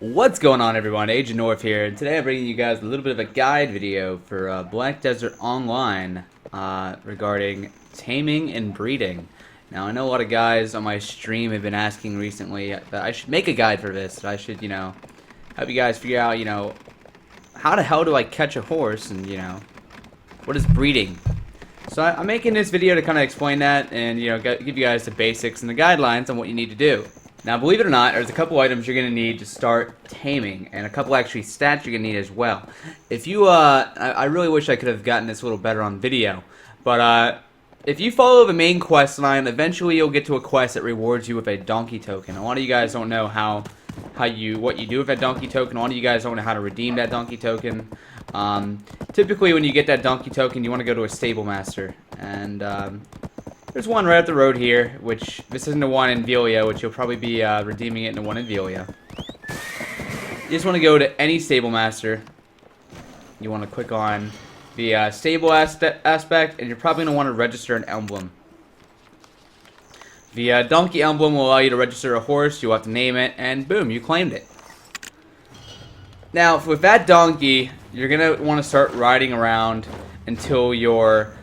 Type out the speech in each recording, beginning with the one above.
What's going on, everyone? Agent North here, and today I'm bringing you guys a little bit of a guide video for Black Desert Online regarding taming and breeding. Now, I know a lot of guys on my stream have been asking recently that I should make a guide for this, that I should, help you guys figure out, how the hell do I catch a horse, and, what is breeding? So I'm making this video to kind of explain that and, give you guys the basics and the guidelines on what you need to do. Now, believe it or not, there's a couple items you're going to need to start taming, and a couple actually stats you're going to need as well. If you, I really wish I could have gotten this a little better on video, but, if you follow the main quest line, eventually you'll get to a quest that rewards you with a donkey token. A lot of you guys don't know what you do with that donkey token. A lot of you guys don't know how to redeem that donkey token. Typically, when you get that donkey token, you want to go to a stable master, and, there's one right up the road here, which, this isn't the one in Velia, which you'll probably be redeeming it in the one in Velia. You just want to go to any stable master. You want to click on the stable aspect, and you're probably going to want to register an emblem. The donkey emblem will allow you to register a horse. You'll have to name it, and boom, you claimed it. Now, with that donkey, you're going to want to start riding around until you're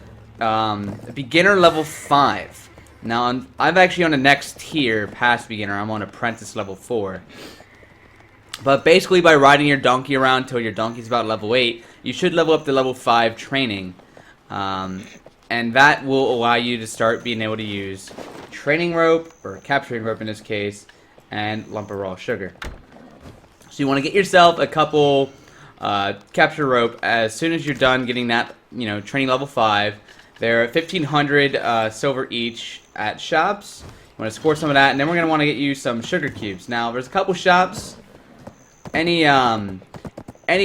beginner level 5. Now, I'm actually on the next tier past beginner. I'm on apprentice level 4. But basically, by riding your donkey around until your donkey's about level 8, you should level up to level 5 training. And that will allow you to start being able to use training rope, or capturing rope in this case, and lump of raw sugar. So you want to get yourself a couple capture rope as soon as you're done getting that, training level 5. They're 1,500 silver each at shops. You want to score some of that, and then we're going to want to get you some sugar cubes. Now, there's a couple shops. Any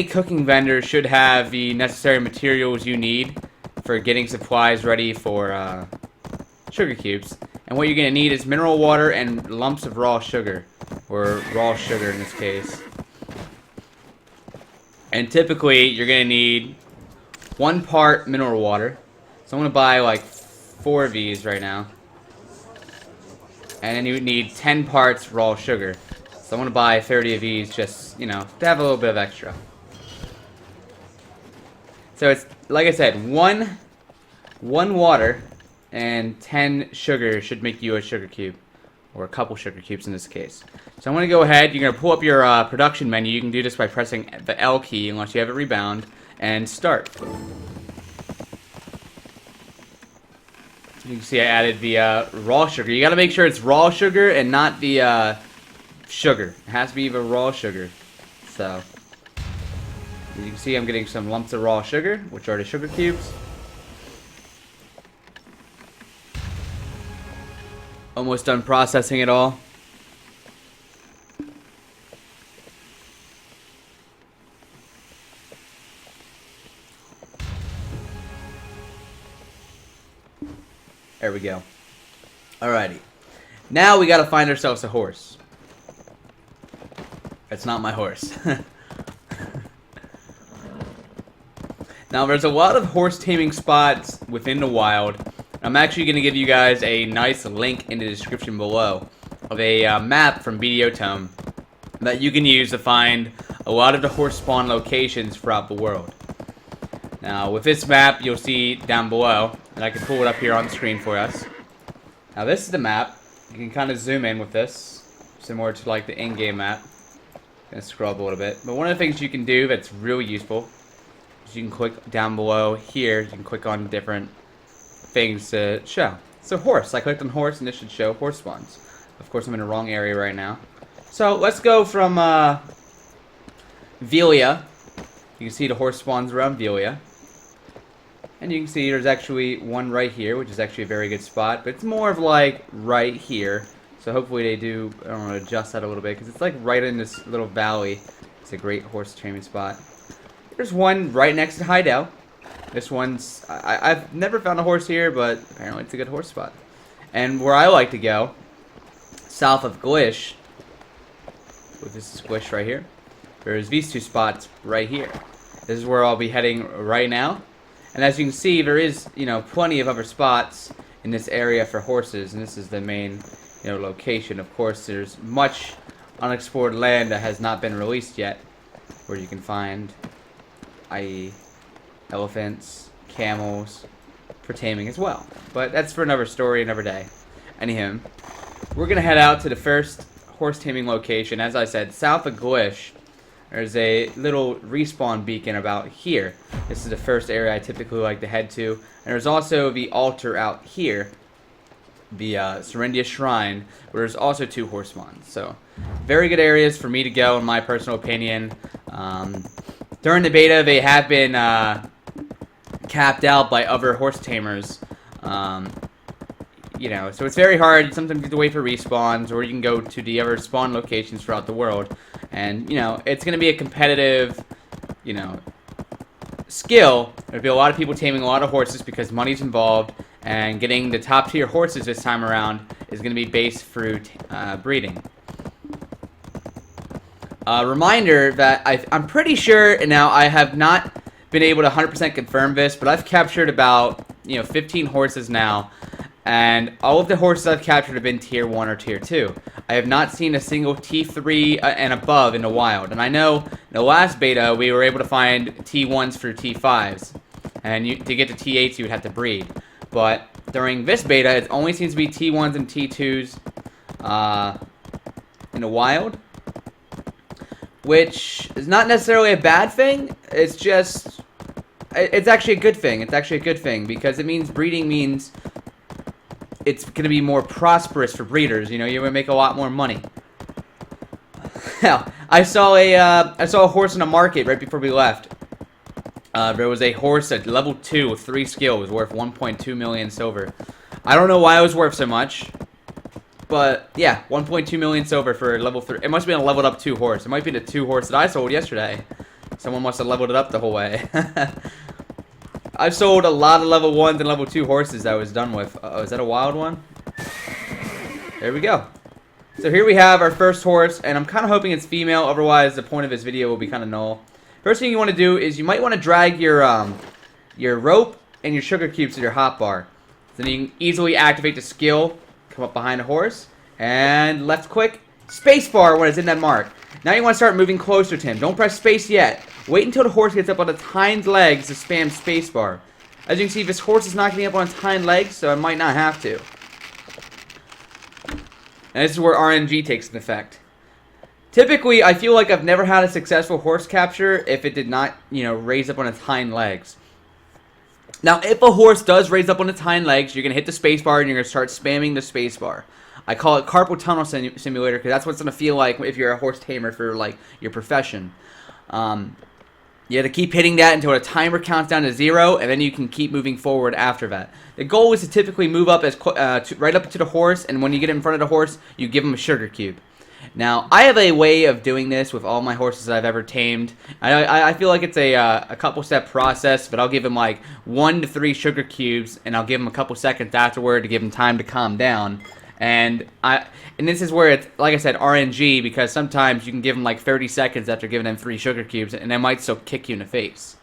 cooking vendor should have the necessary materials you need for getting supplies ready for sugar cubes. And what you're going to need is mineral water and lumps of raw sugar, or raw sugar in this case. And typically, you're going to need 1 part mineral water. So I'm going to buy like 4 of these right now. And then you would need 10 parts raw sugar. So I'm going to buy 30 of these just, to have a little bit of extra. So it's, like I said, one water and 10 sugar should make you a sugar cube. Or a couple sugar cubes in this case. So I'm going to go ahead, you're going to pull up your production menu. You can do this by pressing the L key unless you have it rebound. And start. You can see I added the raw sugar. You gotta make sure it's raw sugar and not the sugar. It has to be the raw sugar. So, you can see I'm getting some lumps of raw sugar, which are the sugar cubes. Almost done processing it all. There we go. Alrighty. Now we gotta find ourselves a horse. That's not my horse. Now there's a lot of horse taming spots within the wild. I'm actually gonna give you guys a nice link in the description below of a map from Tome that you can use to find a lot of the horse spawn locations throughout the world. Now, with this map, you'll see down below, and I can pull it up here on the screen for us. Now, this is the map. You can kind of zoom in with this, similar to like the in-game map. Gonna scroll up a little bit. But one of the things you can do that's really useful is you can click down below here. You can click on different things to show. So, horse. I clicked on horse, and this should show horse spawns. Of course, I'm in the wrong area right now. So, let's go from Velia. You can see the horse spawns around Velia. And you can see there's actually one right here, which is actually a very good spot. But it's more of like right here. So hopefully they do, I don't know, adjust that a little bit. Because it's like right in this little valley. It's a great horse training spot. There's one right next to Hideout. This one's, I've never found a horse here, but apparently it's a good horse spot. And where I like to go, south of Glish, this is Glish right here. There's these 2 spots right here. This is where I'll be heading right now. And as you can see, there is, plenty of other spots in this area for horses, and this is the main, location. Of course, there's much unexplored land that has not been released yet, where you can find, i.e., elephants, camels, for taming as well. But that's for another story, another day. Anyhow, we're going to head out to the first horse taming location. As I said, south of Glish, there's a little respawn beacon about here. This is the first area I typically like to head to. And there's also the altar out here, the Serendia Shrine, where there's also 2 horse spawns. So, very good areas for me to go, in my personal opinion. During the beta, they have been capped out by other horse tamers. You know, so it's very hard. Sometimes you have to wait for respawns, or you can go to the other spawn locations throughout the world. And, you know, it's going to be a competitive, you know, skill. There'll be a lot of people taming a lot of horses because money's involved, and getting the top tier horses this time around is going to be based through breeding. Reminder that I'm pretty sure, and now I have not been able to 100% confirm this, but I've captured about, you know, 15 horses now, and all of the horses I've captured have been tier 1 or tier 2. I have not seen a single T3 and above in the wild, and I know in the last beta we were able to find T1s for T5s, and to get to T8s you would have to breed. But during this beta, it only seems to be T1s and T2s in the wild, which is not necessarily a bad thing. It's just, it's actually a good thing. It's actually a good thing because it means breeding means it's going to be more prosperous for breeders. You know, you're going to make a lot more money. Hell, I saw a horse in a market right before we left. There was a horse at level 2 with 3 skills worth 1.2 million silver. I don't know why it was worth so much, but yeah, 1.2 million silver for level 3. It must have been a leveled up 2 horse. It might be the 2 horse that I sold yesterday. Someone must have leveled it up the whole way. I've sold a lot of level 1s and level 2 horses that I was done with. Oh, is that a wild one? There we go. So here we have our first horse, and I'm kind of hoping it's female, otherwise the point of this video will be kind of null. First thing you want to do is you might want to drag your rope and your sugar cubes to your hotbar. So then you can easily activate the skill, come up behind the horse, and left click, spacebar when it's in that mark. Now you want to start moving closer to him. Don't press space yet. Wait until the horse gets up on its hind legs to spam spacebar. As you can see, this horse is not getting up on its hind legs, so I might not have to. And this is where RNG takes an effect. Typically, I feel like I've never had a successful horse capture if it did not, you know, raise up on its hind legs. Now, if a horse does raise up on its hind legs, you're going to hit the spacebar and you're going to start spamming the spacebar. I call it carpal tunnel simulator because that's what it's going to feel like if you're a horse tamer for, like, your profession. You have to keep hitting that until the timer counts down to 0, and then you can keep moving forward after that. The goal is to typically move up as right up to the horse, and when you get in front of the horse, you give him a sugar cube. Now, I have a way of doing this with all my horses that I've ever tamed. I feel like it's a couple-step process, but I'll give him like 1 to 3 sugar cubes, and I'll give him a couple seconds afterward to give him time to calm down. And this is where it's, like I said, RNG, because sometimes you can give them like 30 seconds after giving them 3 sugar cubes, and they might still kick you in the face.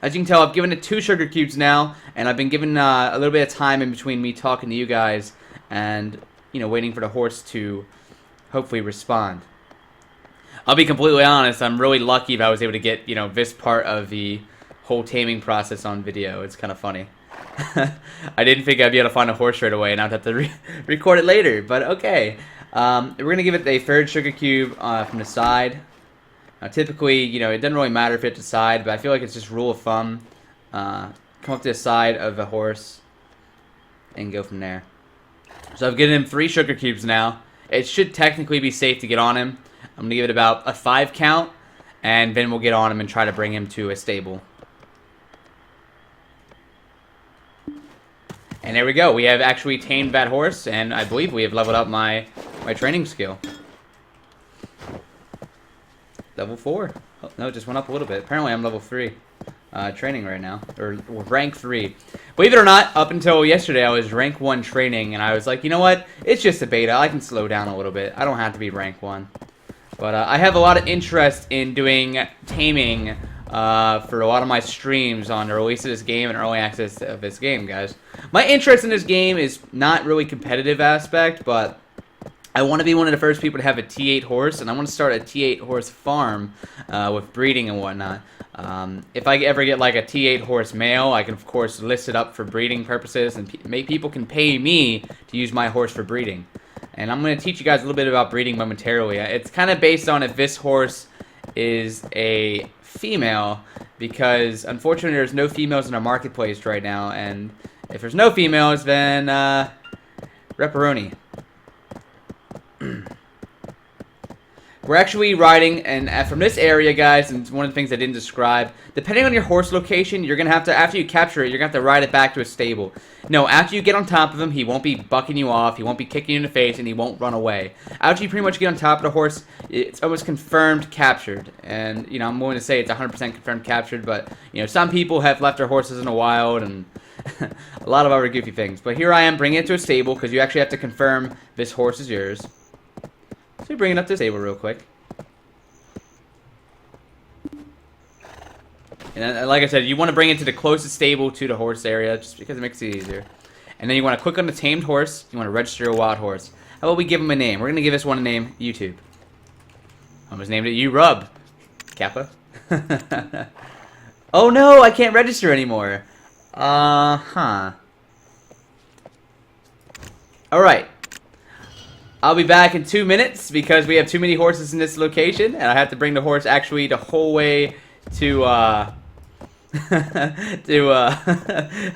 As you can tell, I've given it 2 sugar cubes now, and I've been given a little bit of time in between me talking to you guys and, you know, waiting for the horse to hopefully respond. I'll be completely honest, I'm really lucky if I was able to get, you know, this part of the whole taming process on video. It's kind of funny. I didn't think I'd be able to find a horse right away and I'd have to record it later, but okay. We're going to give it a 3rd sugar cube from the side. Now, typically, you know, it doesn't really matter if it's the side, but I feel like it's just rule of thumb. Come up to the side of the horse and go from there. So I've given him 3 sugar cubes now. It should technically be safe to get on him. I'm going to give it about a 5 count, and then we'll get on him and try to bring him to a stable. And there we go. We have actually tamed that horse, and I believe we have leveled up my training skill. Level 4. Oh, no, it just went up a little bit. Apparently I'm level 3 training right now, or rank 3. Believe it or not, up until yesterday I was rank 1 training, and I was like, you know what? It's just a beta. I can slow down a little bit. I don't have to be rank 1. But I have a lot of interest in doing taming for a lot of my streams on the release of this game and early access of this game, guys. My interest in this game is not really competitive aspect, but I want to be one of the first people to have a T8 horse, and I want to start a T8 horse farm with breeding and whatnot. If I ever get like a T8 horse male, I can of course list it up for breeding purposes, and people can pay me to use my horse for breeding. And I'm going to teach you guys a little bit about breeding momentarily. It's kind of based on if this horse is a female, because unfortunately there's no females in our marketplace right now, and if there's no females, then Reparoni. We're actually riding, and from this area, guys, and one of the things I didn't describe, depending on your horse location, you're going to have to, after you capture it, you're going to have to ride it back to a stable. No, after you get on top of him, he won't be bucking you off, he won't be kicking you in the face, and he won't run away. After you pretty much get on top of the horse, it's almost confirmed captured. And, you know, I'm willing to say it's 100% confirmed captured, but, you know, some people have left their horses in the wild, and a lot of other goofy things. But here I am bringing it to a stable, because you actually have to confirm this horse is yours. So bring it up to the stable real quick. And like I said, you want to bring it to the closest stable to the horse area, just because it makes it easier. And then you want to click on the tamed horse. You want to register a wild horse. How about we give him a name? We're going to give this one a name, YouTube. I almost named it U-Rub. Kappa. Oh no, I can't register anymore. Alright. I'll be back in 2 minutes because we have too many horses in this location, and I have to bring the horse actually the whole way to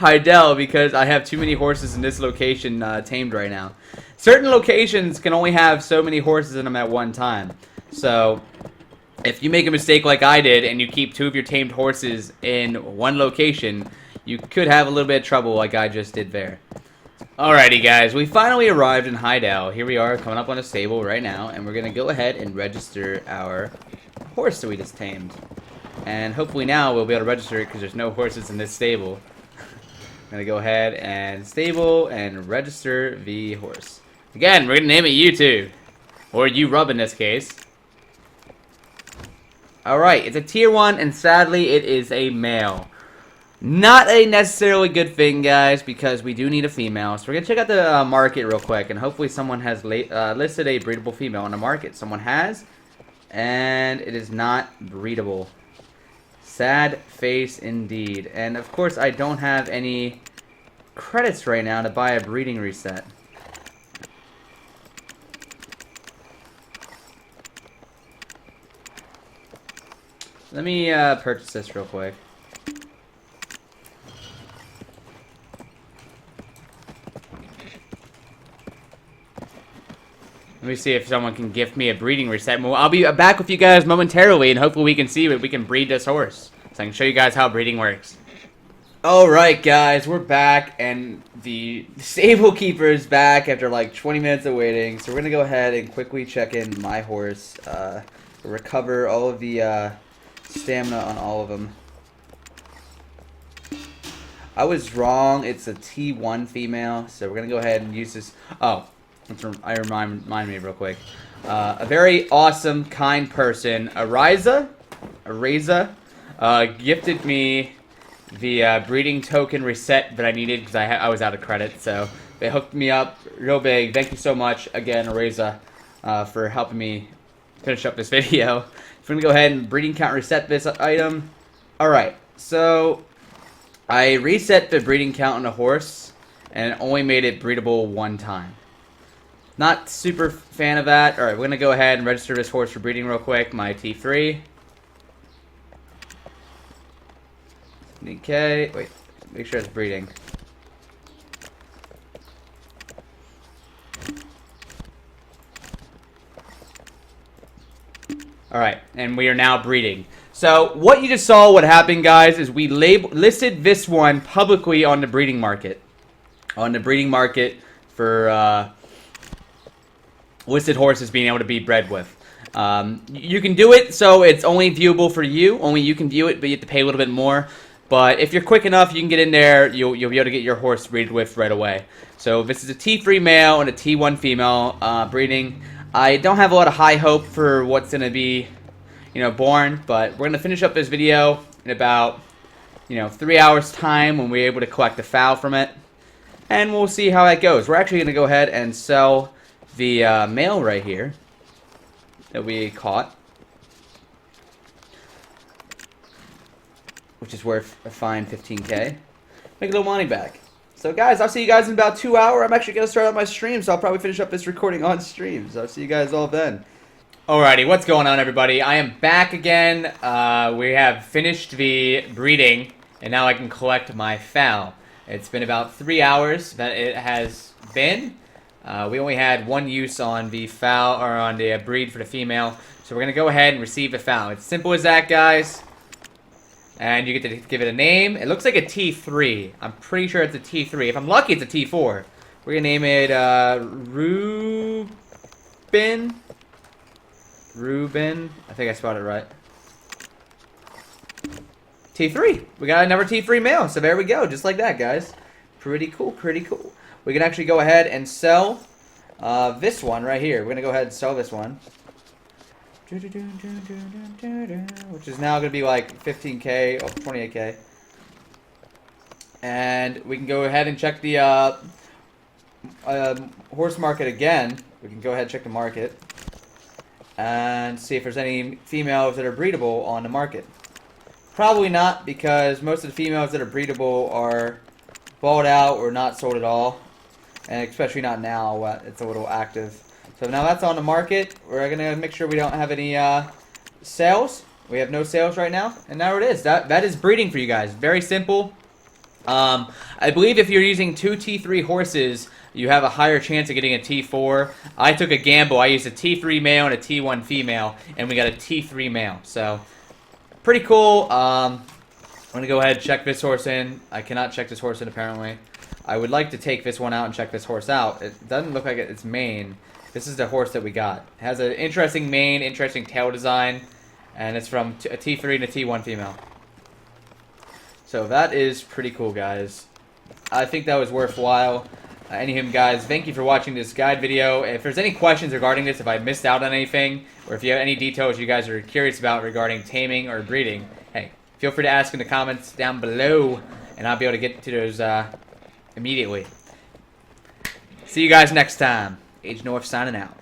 Heidel because I have too many horses in this location tamed right now. Certain locations can only have so many horses in them at one time. So if you make a mistake like I did and you keep 2 of your tamed horses in one location, you could have a little bit of trouble like I just did there. Alrighty guys, we finally arrived in Heidel. Here we are coming up on a stable right now, and we're going to go ahead and register our horse that we just tamed. And hopefully now we'll be able to register it because there's no horses in this stable. I'm going to go ahead and stable and register the horse. Again, we're going to name it U2. Or U-Rub in this case. Alright, it's a tier 1 and sadly it is a male. Not a necessarily good thing, guys, because we do need a female. So we're going to check out the market real quick, and hopefully someone has listed a breedable female on the market. Someone has, and it is not breedable. Sad face indeed. And of course, I don't have any credits right now to buy a breeding reset. Let me purchase this real quick. Let me see if someone can gift me a breeding reset. I'll be back with you guys momentarily, and hopefully we can see if we can breed this horse. So I can show you guys how breeding works. Alright guys, we're back, and the stable keeper is back after like 20 minutes of waiting. So we're going to go ahead and quickly check in my horse. Recover all of the stamina on all of them. I was wrong, it's a T1 female, so we're going to go ahead and use this. Oh. Remind me real quick. A very awesome, kind person, Ariza, gifted me the breeding token reset that I needed because I was out of credit. So they hooked me up real big. Thank you so much again, Ariza, for helping me finish up this video. So I'm gonna go ahead and breeding count reset this item. All right, so I reset the breeding count on the horse and only made it breedable one time. Not super fan of that. Alright, we're going to go ahead and register this horse for breeding real quick. My T3. Okay, wait. Make sure it's breeding. Alright, and we are now breeding. So, what you just saw, what happened, guys, is we listed this one publicly on the breeding market. On the breeding market for, listed horses being able to be bred with. You can do it so it's only viewable for you. Only you can view it, but you have to pay a little bit more. But if you're quick enough, you can get in there. You'll be able to get your horse breeded with right away. So this is a T3 male and a T1 female breeding. I don't have a lot of high hope for what's going to be, born. But we're going to finish up this video in about, 3 hours time when we're able to collect the fowl from it. And we'll see how that goes. We're actually going to go ahead and sell the male right here that we caught, which is worth a fine 15K. Make a little money back. So guys, I'll see you guys in about 2 hours. I'm actually going to start out my stream, so I'll probably finish up this recording on stream. So I'll see you guys all then. Alrighty, what's going on, everybody? I am back again. We have finished the breeding, and now I can collect my fowl. It's been about 3 hours that it has been. We only had one use on the fowl, or on the breed for the female. So we're going to go ahead and receive the fowl. It's simple as that, guys. And you get to give it a name. It looks like a T3. I'm pretty sure it's a T3. If I'm lucky, it's a T4. We're going to name it Ruben. I think I spelled it right. T3. We got another T3 male. So there we go. Just like that, guys. Pretty cool. Pretty cool. We can actually go ahead and sell this one right here. We're going to go ahead and sell this one. Which is now going to be like 15K or 28K. And we can go ahead and check the horse market again. We can go ahead and check the market. And see if there's any females that are breedable on the market. Probably not, because most of the females that are breedable are bought out or not sold at all. And especially not now, it's a little active. So now that's on the market. We're going to make sure we don't have any sales. We have no sales right now. And there it is. That is breeding for you guys. Very simple. I believe if you're using 2 T3 horses, you have a higher chance of getting a T4. I took a gamble. I used a T3 male and a T1 female, and we got a T3 male. So, pretty cool. I'm going to go ahead and check this horse in. I cannot check this horse in, apparently. I would like to take this one out and check this horse out. It doesn't look like it's mane. This is the horse that we got. It has an interesting mane, interesting tail design, and it's from a T3 and a T1 female. So that is pretty cool, guys. I think that was worthwhile. Anywho, guys, thank you for watching this guide video. If there's any questions regarding this, if I missed out on anything, or if you have any details you guys are curious about regarding taming or breeding, hey, feel free to ask in the comments down below, and I'll be able to get to those immediately. See you guys next time. Age North signing out.